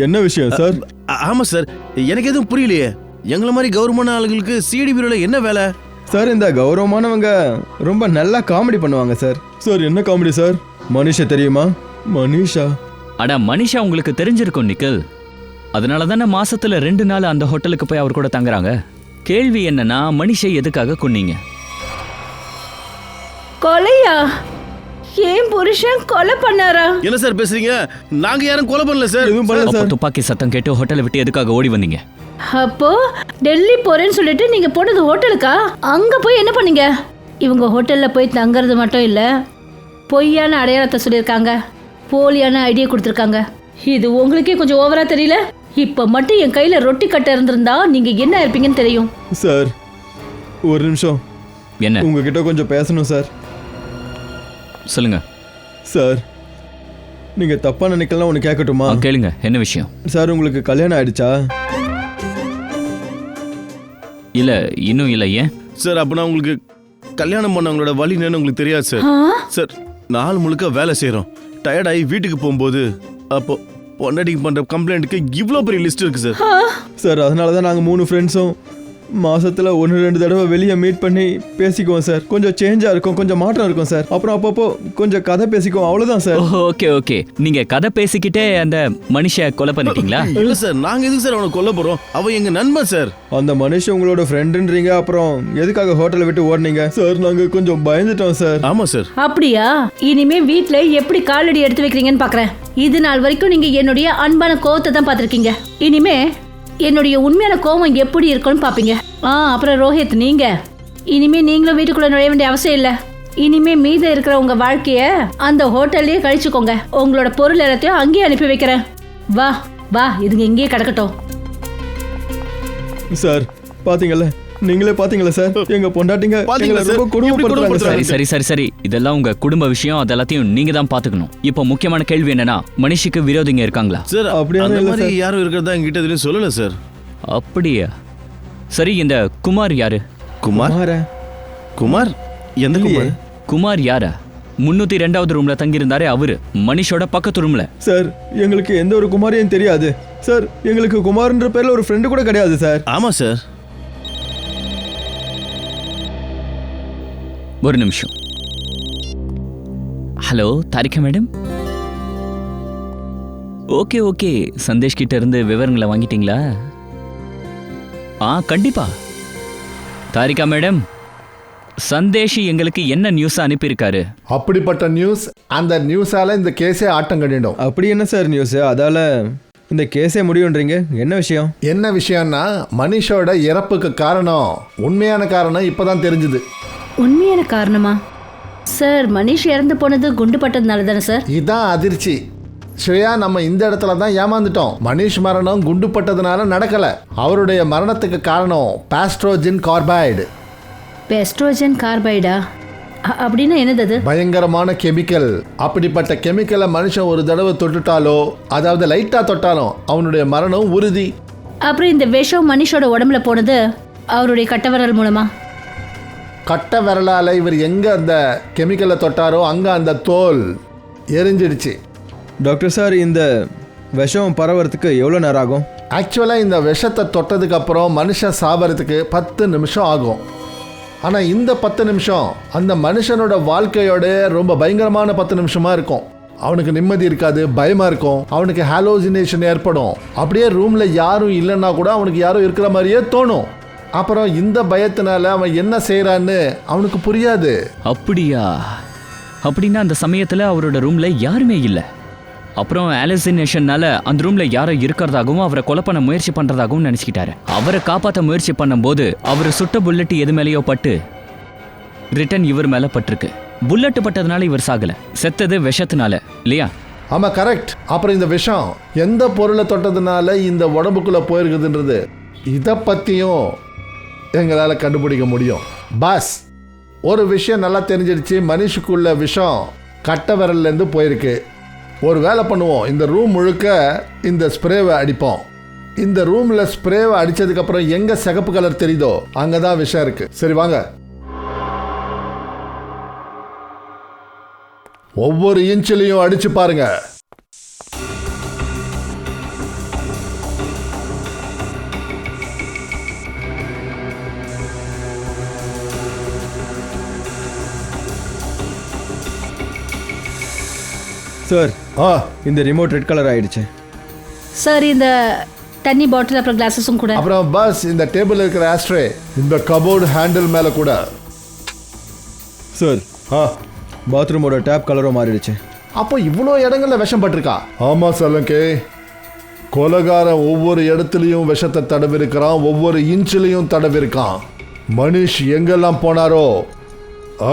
என்ன விஷயம் சார்? ஆமா சார், எனக்கு எதுவும் புரியலையே. எங்களை மாதிரி கௌரவமான ஆளுங்களுக்கு சிடி பீரோல என்ன வேலை? சார் இந்த கௌரவமானவங்க ரொம்ப நல்லா காமெடி பண்ணுவாங்க சார். சார் என்ன காமெடி சார்? மனிஷா தெரியுமா? மனிஷா? அட மனிஷா உங்களுக்கு தெரிஞ்சிருக்கும் நிக்கில். அதனால தானே மாசத்துல 2 நாள் அந்த ஹோட்டலுக்கு போய் அவர் கூட தங்குறாங்க. கேள்வி என்னன்னா, மனிஷை எதுக்காக கொன்னீங்க? கொலையா? ஏன் புருஷன் கொலை பண்ணாரா? என்ன சார் பேசுறீங்க? நாங்க யாரும் கொலை பண்ணல சார். எதுவும் பண்ணல அப்போ சார். துப்பாக்கி சத்தம் கேட்டு ஹோட்டலை விட்டு எதுக்காக ஓடி வந்தீங்க? அப்போ டெல்லி போறேன்னு சொல்லிட்டு நீங்க போனது ஹோட்டலுக்கா? அங்க போய் என்ன பண்ணீங்க? இவங்க ஹோட்டல்ல போய் தங்கறது மட்டும் இல்ல, பொய்யான அடையாளத்தை சொல்லியிருக்காங்க, போலியான ஐடியா கொடுத்துருக்காங்க. இது உங்களுக்கே கொஞ்சம் ஓவரா தெரியல? இப்ப மட்டும் என் கையில ரொட்டி கட்ட இருந்திருந்தா நீங்க என்ன இருப்பீங்கன்னு தெரியும். சார் ஒரு நிமிஷம், என்ன? உங்ககிட்ட கொஞ்சம் பேசணும் சார். சொல்லுங்க. சார் நீங்க தப்பா நினைக்கலாம், ஒன்று கேட்கட்டுமா? கேளுங்க, என்ன விஷயம்? சார் உங்களுக்கு கல்யாணம் ஆயிடுச்சா? இல்ல, இன்னும் இல்லை. ஏன் சார் அப்பனா உங்களுக்கு கல்யாணம் பண்ணவங்களோட வழி என்னன்னு உங்களுக்கு தெரியாது சார். சார் நாள் முழுக்க வேலை செய்கிறோம், டயர்டாகி வீட்டுக்கு போகும்போது அப்போ பொண்டாட்டிக்கு பண்ணுற கம்ப்ளைண்ட்டுக்கு இவ்வளோ பெரிய லிஸ்ட் இருக்கு சார். சார் அதனால தான் நாங்கள் 3 ஃப்ரெண்ட்ஸும் மாசத்துல 1-2 தடவை வெளியே மீட் பண்ணி பேசிக்குவோம் சார். கொஞ்சம் சேஞ்சா இருக்கும், கொஞ்சம் மாற்றம் இருக்கும் சார். அப்புறம் அப்பப்போ கொஞ்சம் கதை பேசிக்குவோம், அவ்வளவுதான் சார். ஓகே ஓகே, நீங்க கதை பேசிக்கிட்டே அந்த மனுஷ கொலை பண்ணிட்டீங்களா? இல்ல சார், நாங்க எதுக்கு சார் அவனை கொல்ல போறோம்? அவன் எங்க நண்பன் சார். அந்த மனுஷன் உங்களோட ஃப்ரெண்டுன்றீங்க, அப்புறம் எதுக்காக ஹோட்டலை விட்டு ஓடுனீங்க? சார் நாங்க கொஞ்சம் பயந்துட்டோம் சார். ஆமா சார். அப்படியா? இனிமே வீட்ல எப்படி காலடி எடுத்து வைக்கிறீங்கன்னு பாக்குறேன். இது நாள் வரைக்கும் நீங்க என்னுடைய அன்பான கோவத்தை தான் பார்த்திருக்கீங்க. இனிமே என்னுடைய உண்மையான கோவம் எப்படி இருக்கும்னு பாப்பீங்க. அப்புறம் ரோஹித், நீங்க இனிமே நீங்களும் வீட்டுக்குள்ள நுழைய வேண்டிய அவசியம் இல்ல. இனிமே மீத இருக்கிற உங்க வாழ்க்கைய அந்த ஹோட்டல்லயே கழிச்சுக்கோங்க. உங்களோட பொருள் எல்லாத்தையும் அங்கேயே அனுப்பி வைக்கிறேன். வா வா, இதுங்க இங்கேயே கிடக்கட்டும். சார் பாத்தீங்கல்ல, நீங்களே பாத்தீங்களா சார், எங்க பொண்டாட்டிங்க பாத்தீங்களா எங்களை சார்? ரொம்ப கொடுமைப்படுத்துறாங்க சார். சரி சரி சரி சரி, இதெல்லாம் உங்க குடும்ப விஷயம், அதெல்லாத்தையும் நீங்க தான் பாத்துக்கணும். இப்போ முக்கியமான கேள்வி என்னன்னா, மனுஷிக்கு விரோதிங்க இருக்காங்களா? சார் அப்படியா? அந்த இல்ல மாதிரி சார். யாரும் இருக்கிறதா என்கிட்ட எதுவும் சொல்லல சார். அப்படியா? சரி, இந்த குமார் யாரு? குமார்? மாறா? குமார்? எந்த குமார்? குமார் யாரா? 302வது ரூம்ல தங்கியிருந்தாரே அவரு, மனிஷோட பக்கத்து ரூம்ல. சார் எங்களுக்கு எந்த ஒரு குமாரையும் தெரியாது சார். எங்களுக்கு குமார்ன்ற பேர்ல ஒரு ஃப்ரெண்டு கூட கிடையாது சார். ஆமா சார். ஒரு நிமிஷம். Hello Tharika madam. Okay okay, Sandesh கிட்ட இருந்து விவரங்களை வாங்கிட்டீங்களா? கண்டிப்பா. தாரிகா மேடம், சந்தேஷ் எங்களுக்கு என்ன நியூஸ் அனுப்பியிருக்காரு? அப்படிப்பட்ட நியூஸ், அந்த நியூஸால இந்த கேஸே ஆட்டம் கட்டிடும். அப்படி என்ன சார் நியூஸ்? அதால இந்த கேஸே முடியுன்றீங்க? என்ன விஷயம்? என்ன விஷயம்னா, மனிஷோட இறப்புக்கு காரணம், உண்மையான காரணம் இப்பதான் தெரிஞ்சுது. உண்மையான காரணமா? சார் மனிஷ் இறந்து போனது குண்டு பட்டதுனால தானே சார்? இதான் அதிர்ச்சி. ஸ்ரேயா, நம்ம இந்த இடத்துல தான் ஏமாந்துட்டோம். மனிஷ் மரணம் குண்டு பட்டதுனால நடக்கல. அவருடைய மரணத்துக்கு காரணம் பாஸ்ட்ரோஜின் கார்பைடு. பெஸ்ட்ரோஜன் கார்பைடா? அப்படின்னா என்னது அது? பயங்கரமான கெமிக்கல். அப்படிப்பட்ட கெமிக்கலை மனுஷன் ஒரு தடவை தொட்டுட்டாலோ, அதாவது லைட்டா தொட்டாலும் அவனுடைய மரணம் உறுதி. அப்புறம் இந்த விஷம் மனிஷோட உடம்புல போனது அவருடைய கட்டவரல் மூலமா? கட்ட விரலால இவர் எங்க அந்த கெமிக்கலை தொட்டாரோ அங்க அந்த தோல் எரிஞ்சிடுச்சு. டாக்டர் சார், இந்த விஷம் பரவறதுக்கு எவ்வளோ நேரம் ஆகும்? ஆக்சுவலாக இந்த விஷத்தை தொட்டதுக்கு அப்புறம் மனுஷன் சாவறதுக்கு 10 நிமிஷம் ஆகும். ஆனால் இந்த 10 நிமிஷம் அந்த மனுஷனோட வாழ்க்கையோட ரொம்ப பயங்கரமான 10 நிமிஷமா இருக்கும். அவனுக்கு நிம்மதி இருக்காது, பயமா இருக்கும், அவனுக்கு ஹாலோசினேஷன் ஏற்படும். அப்படியே ரூம்ல யாரும் இல்லைன்னா கூட அவனுக்கு யாரும் இருக்கிற மாதிரியே தோணும். அப்புறம் இந்த பயத்தினால அவன் என்ன செய்யறான்னு அவனுக்கு புரியாது. அப்படியா? அப்படின்னா அந்த சமயத்துல அவரோட ரூம்ல யாருமே இல்ல. அப்புறம் ஆலோசினேஷன்னால அந்த ரூம்ல யாரோ இருக்கிறதாகவும் அவரை கொலை பண்ண முயற்சி பண்றதாகவும் நினைச்சுக்கிட்டாரு. அவரை காப்பாற்ற முயற்சி பண்ணும்போது அவர் சுட்ட புல்லட் எது மேலேயோ பட்டு ரிட்டன் இவர் மேல பட்டிருக்கு. புல்லட் பட்டதுனால இவர் சாகல, செத்தது விஷத்தினால, இல்லையா? ஆமா, கரெக்ட். அப்புறம் இந்த விஷம் எந்த பொருளை தொட்டதுனால இந்த உடம்புக்குள்ள போயிருக்குதுன்றது இதை பத்தியும் எங்களால் கண்டுபிடிக்க முடியும். பாஸ், ஒரு விஷயம் நல்லா தெரிஞ்சிடுச்சு. மனுஷுக்குள்ள விஷம் கட்ட விரல்லேருந்து போயிருக்கு. ஒரு வேலை பண்ணுவோம், இந்த ரூம் முழுக்க இந்த ஸ்ப்ரேவை அடிப்போம். இந்த ரூம்ல ஸ்ப்ரேவை அடிச்சதுக்கு அப்புறம் எங்க சிகப்பு கலர் தெரியுதோ அங்கதான் விஷம் இருக்கு. சரி வாங்க. ஒவ்வொரு இன்ச்சிலையும் அடிச்சு பாருங்க. சார் ஆ இந்த ரிமோட் ரெட் கலர் ஆயிடுச்சு. சார் இந்த தண்ணி பாட்டில் அப்புறம் கிளாஸஸும் கூட. அப்புறம் பஸ் இந்த டேபிள் இருக்கிற ஆஸ்ட்ரே, இந்த கபோர்டு ஹேண்டில் மேல கூட. சார் ஆ பாத்ரூமோட டேப் கலரும் மாறிடுச்சு. அப்போ இவ்வளோ இடங்கள்ல விஷம் பட்டிருக்கா? ஆமா சலங்கே, கொலகாரன் ஒவ்வொரு இடத்துலையும் விஷத்தை தடவிருக்கிறான், ஒவ்வொரு இன்ச்சிலையும் தடவிருக்கான். மனிஷ் எங்கெல்லாம் போனாரோ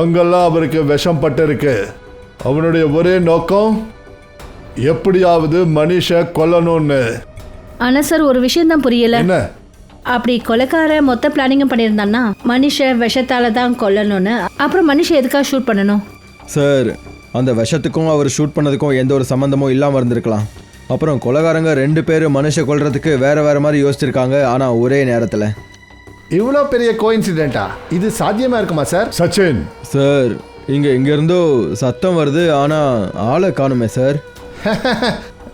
அங்கெல்லாம் அவருக்கு விஷம் பட்டிருக்கு. அவனுடைய ஒரே நோக்கம் எப்படியாவது மனிஷை கொல்லணும்னு. ஆனா சார் ஒரு விஷயம் தான் புரியல. என்ன? அப்படி கொலைக்கார மொத்த பிளானிங்கும் பண்ணியிருந்தான்னா மனுஷ விஷத்தால தான் கொல்லணும்னு, அப்புறம் மனுஷ எதுக்காக ஷூட் பண்ணணும்? சார் அந்த விஷத்துக்கும் அவர் ஷூட் பண்ணதுக்கும் எந்த ஒரு சம்மந்தமும் இல்லாமல் இருந்திருக்கலாம். அப்புறம் கொலைகாரங்க 2 பேர் மனுஷ கொல்றதுக்கு வேற வேற மாதிரி யோசிச்சிருக்காங்க, ஆனால் ஒரே நேரத்தில். இவ்வளோ பெரிய கோஇன்சிடென்ட்டா? இது சாத்தியமா இருக்குமா சார்? சச்சின் சார் இங்கேருந்தோ சத்தம் வருது, ஆனால் ஆளை காணுமே சார்.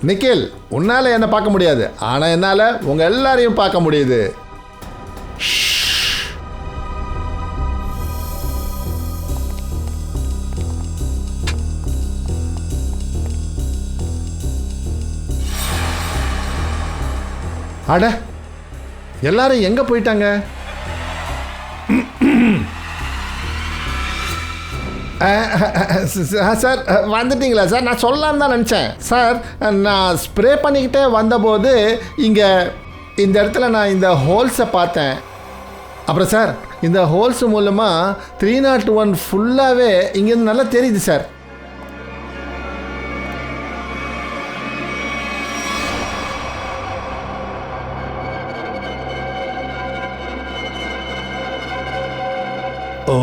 நிக்கில், உன்னால என்ன பார்க்க முடியாது, ஆனா என்னால உங்க எல்லாரையும் பார்க்க முடியுது. அட, எல்லாரும் எங்க போயிட்டாங்க? சார் வந்துட்டீங்களா சார்? நான் சொல்லலான்னு தான் நினச்சேன் சார். நான் ஸ்ப்ரே பண்ணிக்கிட்டே வந்தபோது இங்கே இந்த இடத்துல நான் இந்த ஹோல்ஸை பார்த்தேன். அப்புறம் சார் இந்த ஹோல்ஸ் மூலமாக 301 ஃபுல்லாகவே இங்கேருந்து நல்லா தெரியுது சார். ஓ,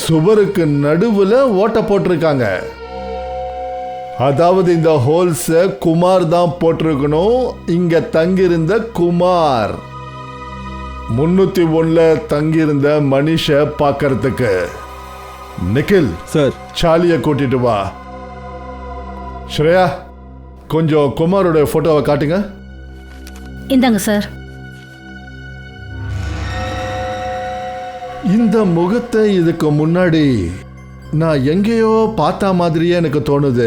சுவருக்கு நடுவுல ஓட்ட போட்டிருக்காங்க. அதாவது இந்த ஹோல்ஸ குமார் தான் போட்டிருக்கணும். இங்க தங்கியிருந்த குமார் 301ல தங்கியிருந்த மனிஷ பார்க்கறதுக்கு. நிக்கில் சார் சாலிய கூட்டிட்டு வா. ஸ்ரேயா, கொஞ்சம் குமாரோட போட்டோவை காட்டுங்க. இந்தாங்க சார். இந்த முகத்தை இதுக்கு முன்னாடி நான் எங்கேயோ பார்த்த மாதிரியே எனக்கு தோணுது.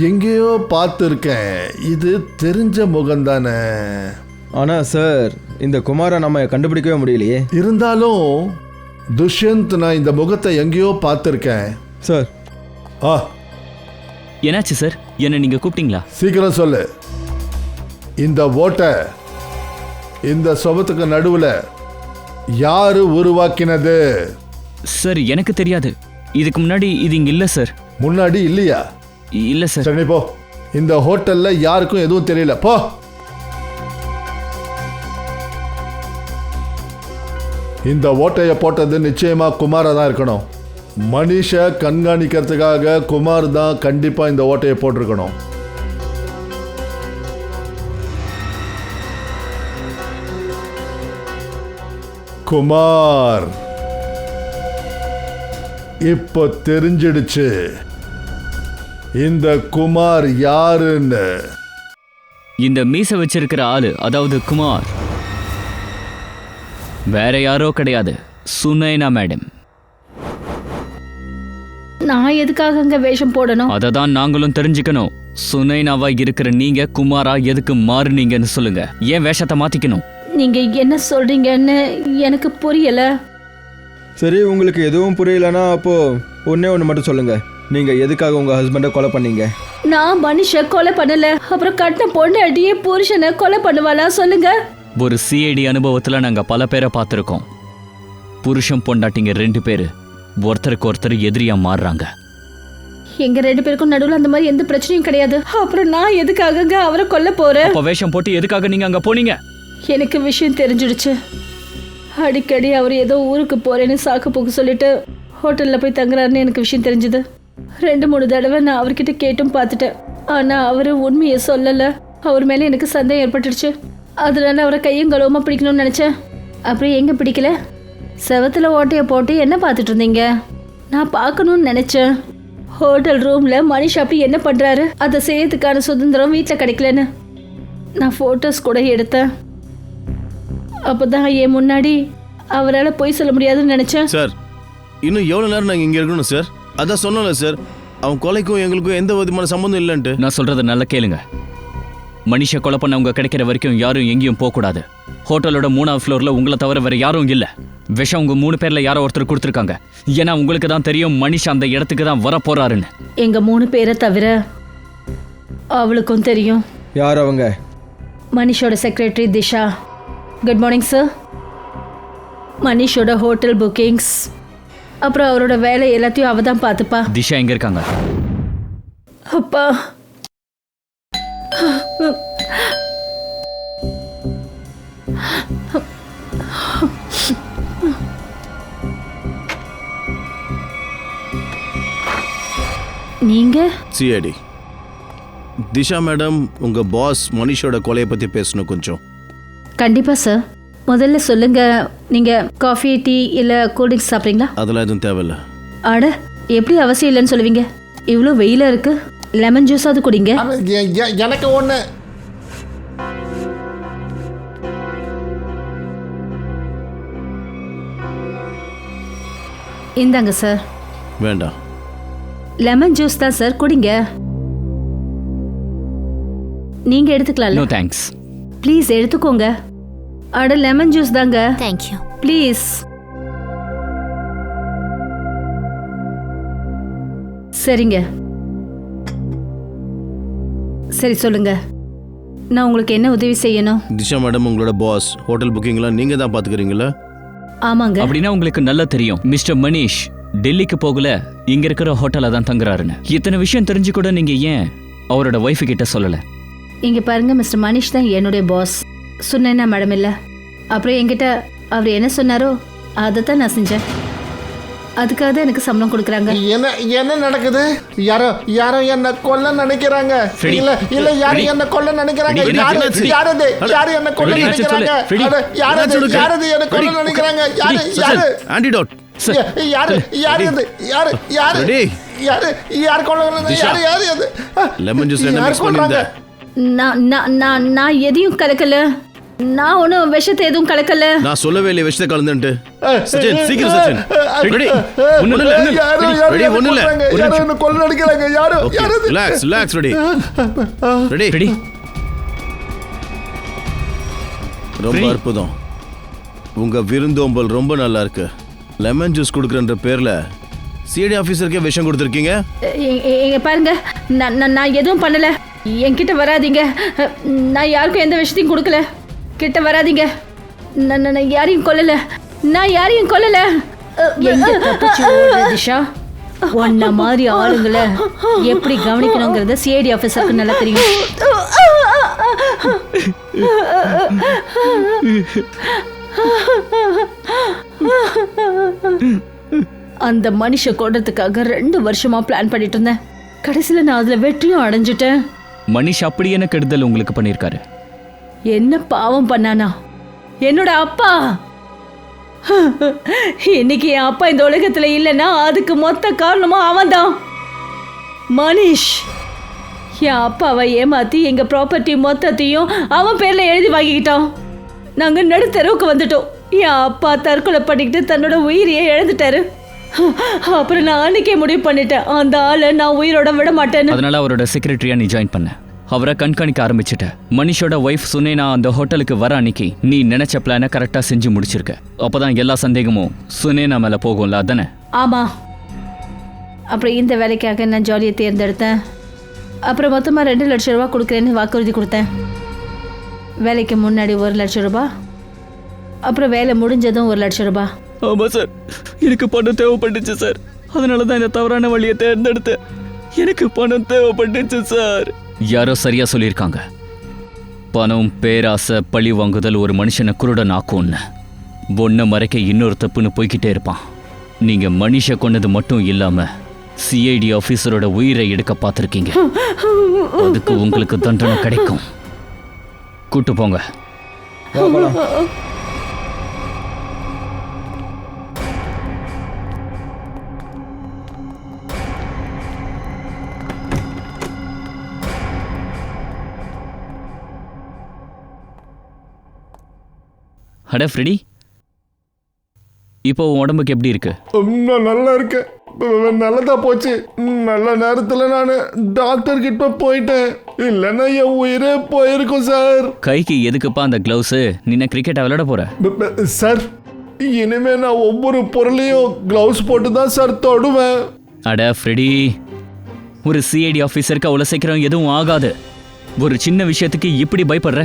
எங்கேயோ பார்த்துருக்கேன். இது தெரிஞ்ச முகம் தானே? ஆனால் சார் இந்த குமாரை நம்ம கண்டுபிடிக்கவே முடியலையே. இருந்தாலும் துஷ்யந்த், நான் இந்த முகத்தை எங்கேயோ பார்த்துருக்கேன் சார். ஆ, என்னாச்சு சார்? என்ன நீங்க கூப்பிட்டீங்களா? சீக்கிரம் சொல்லு. இந்த ஓட்டை இந்த சுவத்துக்கு நடுவில் யாரு உருவாக்கினது? சார் எனக்கு தெரியாது. இதுக்கு முன்னாடி இது இங்க இல்ல சார். முன்னாடி இல்லையா? இல்ல சார். சரி போ. இந்த ஹோட்டல்ல யாருக்கும் எதுவும் தெரியல, போ. இந்த ஓட்டையை போட்டது நிச்சயமா குமாரா தான் இருக்கணும். மனிஷை கண்காணிக்கிறதுக்காக குமார் தான் கண்டிப்பா இந்த ஓட்டையை போட்டிருக்கணும். குமார், இப்போ தெரிஞ்சிடுச்சு இந்த குமார் யாருன்னு. இந்த மீசை வச்சிருக்கிற ஆளு, அதாவது குமார், வேற யாரோ கிடையாது, சுனைனா மேடம். நான் எதுக்காக அங்க வேஷம் போடணும்? அதை தான் நாங்களும் தெரிஞ்சுக்கணும். சுனைனாவா இருக்கிற நீங்க குமாரா எதுக்கு மாறுனீங்கன்னு சொல்லுங்க. ஏன் வேஷத்தை மாத்திக்கணும்? நீங்க என்ன சொல்றீங்கன்னு எனக்கு புரியல. சரி, உங்களுக்கு எதுவும் புரியலன்னா அப்போ ஒன்று மட்டும் சொல்லுங்க. நீங்க எதுக்காக உங்க ஹஸ்பண்டை கொலை பண்ணீங்க? நான் மனுஷ கொலை பண்ணல. அப்புறம் கட்டின பொண்டாட்டியே புருஷனை கொலை பண்ணுவாளா சொல்லுங்க? ஒரு சிஐடி அனுபவத்துல நாங்க பல பேரை பார்த்துருக்கோம். புருஷன் பொண்டாட்டிங்க 2 பேரு ஒருத்தருக்கு ஒருத்தர் எதிரியா மாறுறாங்க. எங்க 2 பேருக்கும் நடுவுல அந்த மாதிரி எந்த பிரச்சனையும் கிடையாது. அப்புறம் நான் எதுக்காக அவரை கொல்ல போறேன்? அப்ப வேஷம் போட்டு எதுக்காக நீங்க அங்க போனீங்க? எனக்கு விஷயம் தெரிஞ்சிடுச்சு. அடிக்கடி அவர் ஏதோ ஊருக்கு போறேன்னு சாக்கு போக்கு சொல்லிட்டு ஹோட்டல்ல போய் தங்குறாருன்னு எனக்கு விஷயம் தெரிஞ்சது. 2-3 தடவை நான் அவர்கிட்ட கேட்டும் பார்த்துட்டேன். ஆனால் அவர் உண்மையை சொல்லலை. அவர் மேலே எனக்கு சந்தேகம் ஏற்பட்டுடுச்சு. அதனால அவரை கையும் கழுவமாக பிடிக்கணும்னு நினச்சேன். அப்புறம் எங்கே பிடிக்கல, செவத்தில் ஓட்டையை போட்டு என்ன பார்த்துட்டு இருந்தீங்க? நான் பார்க்கணும்னு நினச்சேன். ஹோட்டல் ரூமில் மனிஷ் அப்படி என்ன பண்ணுறாரு அதை செய்யறதுக்கான சுதந்திரம் வீட்டில் கிடைக்கலன்னு நான் ஃபோட்டோஸ் கூட எடுத்தேன். அப்போ தான் என் முன்னாடி அவரால் பொய் சொல்ல முடியாதுன்னு நினச்சேன். சார், இன்னும் எவ்வளோ நேரம் நாங்கள் இங்கே இருக்கணும் சார்? அதான் சொன்னோம்ல சார், அவன் கொலைக்கும் எங்களுக்கும் எந்த விதமான சம்பந்தம் இல்லைன்ட்டு. நான் சொல்றத நல்லா கேளுங்க. மனுஷ கொலை பண்ணவங்க கிடைக்கிற வரைக்கும் யாரும் எங்கேயும் போகக்கூடாது. ஹோட்டலோட 3ஆவது ஃப்ளோரில் உங்களை தவிர வேற யாரும் இல்லை. விஷம் உங்க 3 பேர்ல யாரோ ஒருத்தர் கொடுத்துருக்காங்க. ஏன்னா உங்களுக்கு தான் தெரியும் மனுஷ அந்த இடத்துக்கு தான் வர போறாருன்னு. எங்க 3 பேரை தவிர அவளுக்கும் தெரியும். யார் அவங்க? மனிஷோட secretary Disha. Good morning sir. மனிஷோட ஹோட்டல் புக்கிங்ஸ் அப்புறம் அவரோட வேலை எல்லாத்தையும் அவ தான் பார்த்துப்பா. திஷா எங்க இருக்காங்க? அப்பா, நீங்க சிஐடி திஷா மேடம், உங்க பாஸ் மனிஷோட கொலையை பத்தி பேசணும் கொஞ்சம். கண்டிப்பா சார். முதல்ல சொல்லுங்க, நீங்க காஃபி, டீ இல்ல கூல்ட்ரிங்க்ஸ் சாப்பிட்றீங்களா? அதெல்லாம் எதுவும் தேவையில்ல. அட, எப்படி அவசியம் இல்லைன்னு சொல்லுவீங்க? இவ்வளோ வெயிலா இருக்கு, லெமன் ஜூஸ் அது குடிங்க. எனக்கு ஒன்று. இந்தாங்க சார். வேண்டாம். லெமன் ஜூஸ் தான் சார், குடிங்க. நீங்க எடுத்துக்கலாம். No thanks. ப்ளீஸ் எடுத்துக்கோங்க. அட, லெமன் ஜூஸ் தாங்க. தேங்க்யூ. ப்ளீஸ். சரிங்க, சரி சொல்லுங்க, நான் உங்களுக்கு என்ன உதவி செய்யணும்? திஷா மேடம், உங்களோட பாஸ் ஹோட்டல் புக்கிங்லாம் நீங்க தான் பாத்துக்கிறீங்களா? ஆமாங்க. அப்படின்னா உங்களுக்கு நல்லா தெரியும் மிஸ்டர் மனிஷ் டெல்லிக்கு போகல, இங்க இருக்கிற ஹோட்டல்ல தான் தங்குறாருன்னு. இத்தனை விஷயம் தெரிஞ்சு கூட நீங்க ஏன் அவரோட ஒய்ஃபு கிட்ட சொல்லல? இங்க பாருங்க, மிஸ்டர் மனிஷ் தான் என்னுடைய பாஸ். சொன்னேன்னா மேடம் இல்லை. அப்புறம் என்கிட்ட அவர் என்ன சொன்னாரோ அதை தான் நான் செஞ்சேன். அதுக்காக தான் எனக்கு சம்பளம் கொடுக்குறாங்க. என்ன நடக்குது? யாரோ யாரோ என்ன கொல்ல நினைக்கிறாங்க. இல்ல இல்ல, யாரு என்ன கொல்ல நினைக்கிறாங்க? யாரு என்ன கொல்ல நினைக்கிறாங்க? யாரு என்ன கொல்ல நினைக்கிறாங்க? யாரு ஆன்டிடோட் யாரு யாரு இது? யாரு யாரு யாரு யார் கொல்ல? யாரு அது? லெமன் ஜூஸ் என்ன மிக்ஸ் பண்ணிருந்த? நான் எதையும் கலக்கல. நான் ஒன்றும் விஷத்தை எதுவும் கலக்கல. நான் சொல்லவே இல்லை விஷத்தை கலந்துட்டு. சச்சின், சீக்கிரம் சச்சின். ரெடி? ஒண்ணும் இல்ல. ரெடி? ஒண்ணும் இல்ல. யாரோ என்ன கொல்ல நினைக்கிறாங்க. யாரோ யாரு? Relax relax. Ready? Ready? Ready? ரொம்ப அற்புதம். உங்க விருந்தோம்பல் ரொம்ப நல்லா இருக்கு. லெமன் ஜூஸ் கொடுக்குறன்ற பேர்ல சிஐடி ஆஃபீஸருக்கே விஷம் கொடுத்துருக்கீங்க. பாருங்க, நான் எதுவும் பண்ணல. என்கிட்ட வராதீங்க. நான் யாருக்கும் எந்த விஷயத்தையும் கொடுக்கல. கிட்ட வராதீங்க. நான் யாரையும் கொல்லல. நான் யாரையும் கொல்லல. எங்க தப்பிச்சு ஓடுற திஷா? ஒன்ன மாதிரி ஆளுங்களை எப்படி கவனிக்கணுங்கிறத சிஐடி ஆஃபீஸருக்கு நல்லா தெரியும். அந்த மனுஷ கொல்றதுக்காக 2 வருஷமா பிளான் பண்ணிட்டு இருந்தேன். கடைசியில் நான் அதுல வெற்றியும் அடைஞ்சிட்டேன். மனிஷ் அப்படி என்ன கெடுதல் உங்களுக்கு பண்ணியிருக்காரு? என்ன பாவம் பண்ணானா? என்னோட அப்பா. இன்னைக்கு என் அப்பா இந்த உலகத்துல இல்லைன்னா அதுக்கு மொத்த காரணமும் அவன்தான், மனிஷ். என் அப்பாவை ஏமாத்தி எங்க ப்ராப்பர்ட்டி மொத்தத்தையும் அவன் பேர்ல எழுதி வாங்கிக்கிட்டான். நாங்க நடுத்தெருவுக்கு வந்துட்டோம். என் அப்பா தற்கொலை பண்ணிக்கிட்டு தன்னோட உயிரையே இழந்துட்டாரு. அப்புறம் நான் அன்னைக்கே முடிவு பண்ணிட்டேன், அந்த ஆளை நான் உயிரோட விட மாட்டேன்னு. அதனால அவரோட செக்ரட்டரியா நீ ஜாயின் பண்ண, அவரை கண்காணிக்க ஆரம்பிச்சிட்ட. மனிஷோட ஒய்ஃப் சுனேனா அந்த ஹோட்டலுக்கு வர அன்னைக்கு நீ நினைச்ச பிளானை கரெக்டா செஞ்சு முடிச்சிருக்க. அப்பதான் எல்லா சந்தேகமும் சுனேனா மேல போகும்ல, அதானே? ஆமா. அப்புறம் இந்த வேலைக்காக நான் ஜாலியை தேர்ந்தெடுத்தேன். அப்புறம் மொத்தமாக 2 லட்சம் ரூபா கொடுக்குறேன்னு வாக்குறுதி கொடுத்தேன். வேலைக்கு முன்னாடி 1 லட்சம் ரூபா, அப்புறம் வேலை முடிஞ்சதும் 1 லட்சம் ரூபா. ஆமாம் சார், எனக்கு பணம் தேவைப்பட்டுச்சு சார். அதனால தான் இந்த தவறான வழியை தேர்ந்தெடுத்தேன். எனக்கு பணம் தேவைப்பட்டுச்சு சார். யாரோ சரியா சொல்லியிருக்காங்க, பணம், பேராசை, பழி வாங்குதல் ஒரு மனுஷனை குருடன் ஆக்கும்னு. ஒன்றை மறைக்க இன்னொரு தப்புன்னு போய்கிட்டே இருப்பான். நீங்கள் மனுஷ கொண்டது மட்டும் இல்லாமல் சிஐடி ஆஃபீஸரோட உயிரை எடுக்க பார்த்துருக்கீங்க. அதுக்கு உங்களுக்கு தண்டனை கிடைக்கும். கூட்டு போங்க. வா, போலாம். அட ஃப்ரெடி, இப்போ உன் உடம்புக்கு எப்படி இருக்கு? நான் நல்லா இருக்கேன். நல்லதா போச்சு. நல்ல நேரத்தில் நான் டாக்டர் கிட்ட போயிட்டேன். இல்லைன்னா என் உயிரே போயிருக்கும் சார். கைக்கு எதுக்குப்பா அந்த கிளவுஸு? நீ கிரிக்கெட்டை விளையாட போற? சார், இனிமே நான் ஒவ்வொரு பொருளையும் கிளவுஸ் போட்டு தான் சார் தொடுவேன். அட ஃப்ரெடி, ஒரு சிஐடி ஆஃபீஸருக்கு அவ்வளோ சீக்கிரம் எதுவும் ஆகாது. ஒரு சின்ன விஷயத்துக்கு இப்படி பயப்படுற?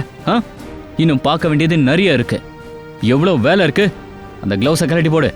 இன்னும் பார்க்க வேண்டியது நிறைய இருக்கு. எவ்வளோ வேலை இருக்கு. அந்த கிளவுஸை கழட்டி போடு.